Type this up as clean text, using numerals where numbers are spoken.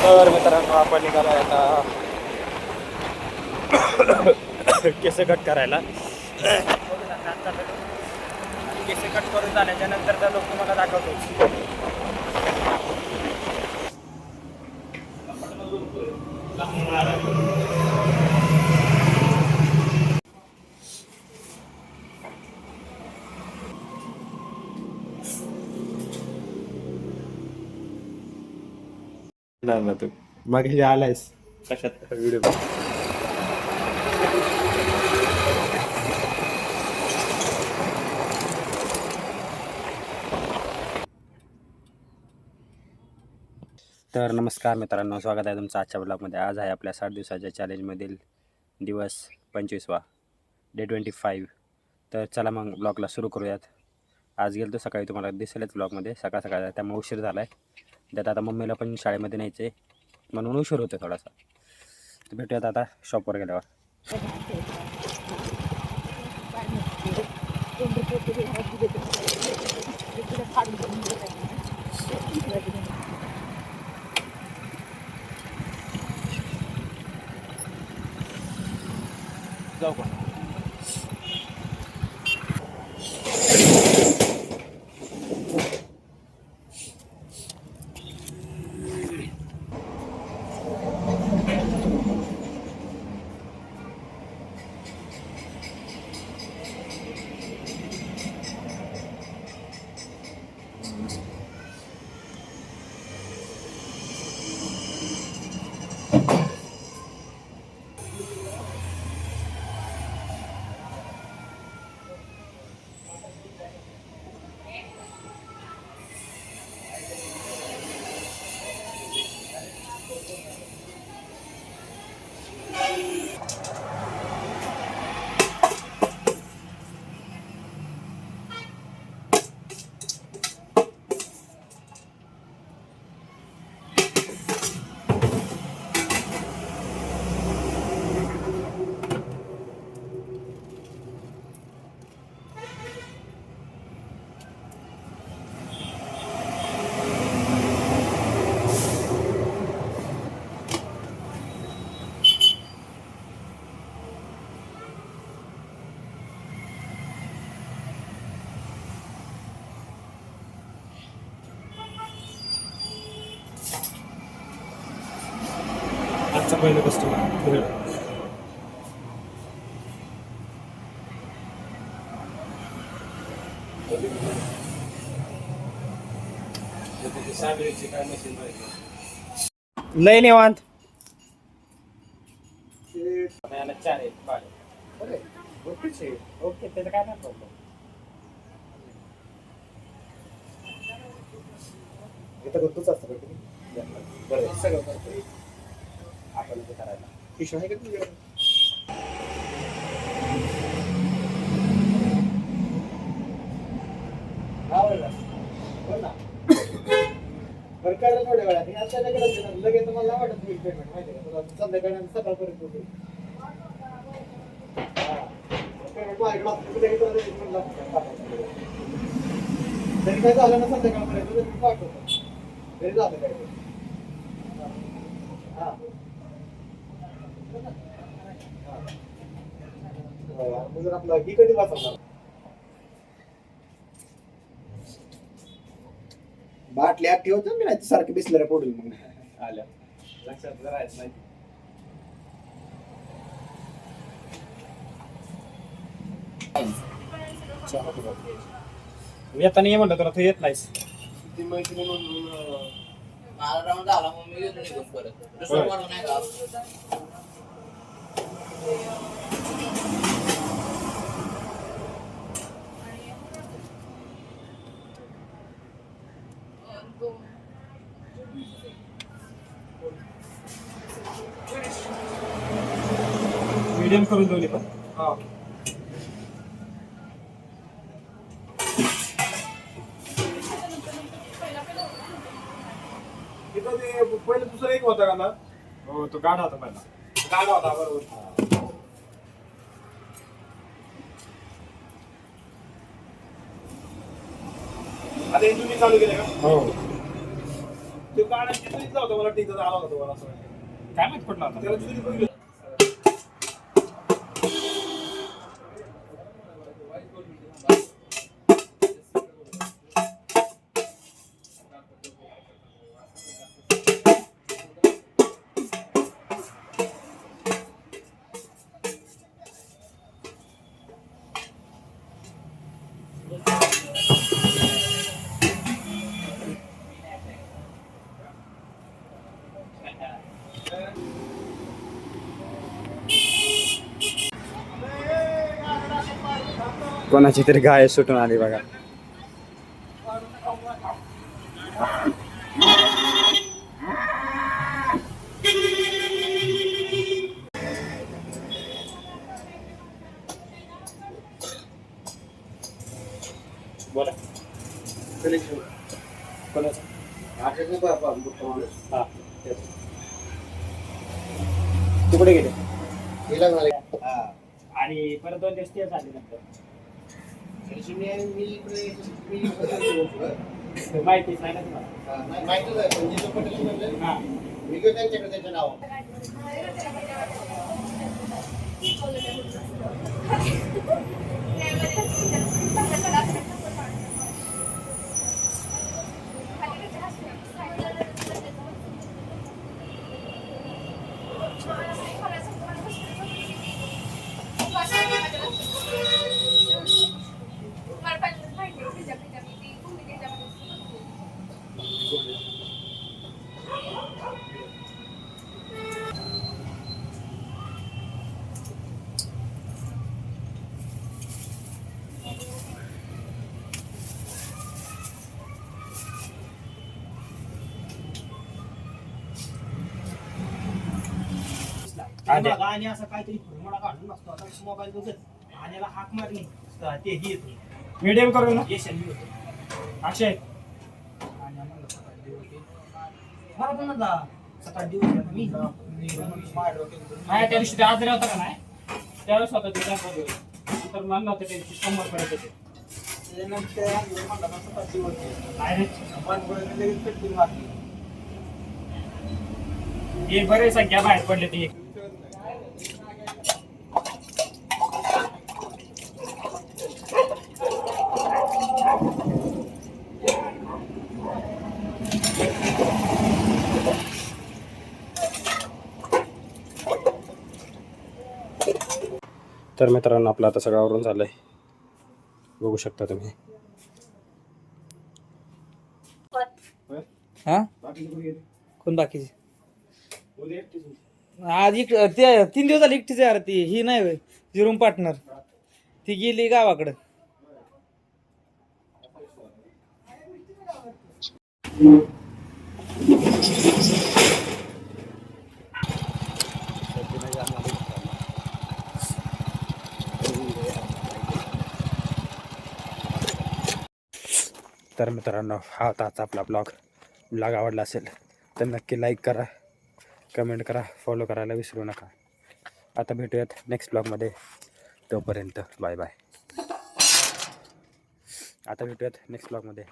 तर मित्रांनो आपण निघालो आता केस कट करायला. केस कट करून झाल्याच्या नंतर त्या लोक मला दाखवतो. ना तू मग हे आलायस कशात व्हिडिओ तर नमस्कार मित्रांनो, स्वागत आहे तुमचं आजच्या ब्लॉगमध्ये. आज आहे आपल्या 60 दिवसाच्या चॅलेंजमधील दिवस 25वा, डे 25. तर चला मग ब्लॉगला सुरू करूयात. आज गेलो तो सकाळी, तुम्हाला दिसेलच ब्लॉगमध्ये सकाळ सकाळ, त्यामुळे उशीर झाला आहे. त्यात आता मम्मीला पण शाळेमध्ये न्यायचं आहे म्हणून उशीर होतो थोडासा. तर भेटूयात आता शॉपवर गेल्यावर. जाऊ का? आजचा पहिला कस्टमर लय निवांत. 4 आहेत ओके, त्याचं काय नाही प्रॉब्लेम. इथं करतोच असतं बरं सगळं करतो आपण ते करायला पिशवी आहे का तुझ्या बरं करा थोड्या वेळात त्याच्याकडे लगेच मला वाटत नाही पेमेंट माहिती का तुला संध्याकाळी आणि सकाळपर्यंत होते तरी काय झालं ना संध्याकाळपर्यंत तरी पाठवतो तरी झालं काय हा जर आपलं ही कधी वाचवणार बाटल्या ठेवतो मी नाही सारखे बिसलेल्या पडून मग आल्या लक्षात राहायचं नाही. येताना ये म्हणलं तुला, तू येत नाहीस. ती मैत्रिणी म्हणून मला राऊंड आला मग मी येतो निघून परत दुसरं कोण नाही का मीडियम करून दोन्ही पण. हा तिथं ते पहिलं दुसरं एक होता का ना हो, तो गाडा होता पहिला. गाडा होता बरोबर आता हे तुम्ही चालू केले का हो, तो गाडा चित्रीत नव्हता मला टीचर आला होता मला असं वाटतं. काय माहित कुठला होता त्याला चित्रीत बघितलं. कोणाची तरी गाय सुटून आली बघा. बोला Selection. कोणाचं आठवत नाही बाबा, मोठा माणूस. हा तू कुठे गेले गेला मला. हा. आणि परत 2 दिवस ते झाले नंतर Selection मी इकडे मी बोलतोय. माहितीच नाही ना तुम्हाला. हा, नाही, माहितीच आहे, पण जिथं पटेल म्हणलं, हा मी घेऊ त्यांच्याकडे त्याचं नाव. आणि असं काहीतरी फुरमडा काढून नसतो आता मोबाईल बघत आणि याला हाक मारली ते ही येते मीडियम करू ना यश आणि होतो अक्षय आणि आम्हाला 7-8 दिवस होते. मला पण म्हणला 7-8 दिवस झाले. मी नाही त्या दिवशी ते आजारी होता का नाही त्यावेळेस होता ते दाखवतो नंतर म्हणलं होतं ते 100 पर्यंत ते नाही रे बरे संख्या बाहेर पडले ते तर मित्रांनो आपलं आता सगळं आवरून झालंय बघू शकता तुम्ही. हा बाकीचे कुठे गेले? कोण बाकीचे उद्या एकटेच होते. आज ते 3 दिवस झाले एकटीच यार ती ही नाही होय जी रूम पार्टनर ती गेली गावाकडं. तर मित्रांनो हा होता आजचा आपला ब्लॉग आवडला असेल तर नक्की लाईक करा कमेंट करा फॉलो करायला विसरू नका. आता भेटूयात नेक्स्ट ब्लॉगमध्ये तोपर्यंत बाय बाय. आता भेटूयात नेक्स्ट ब्लॉगमध्ये.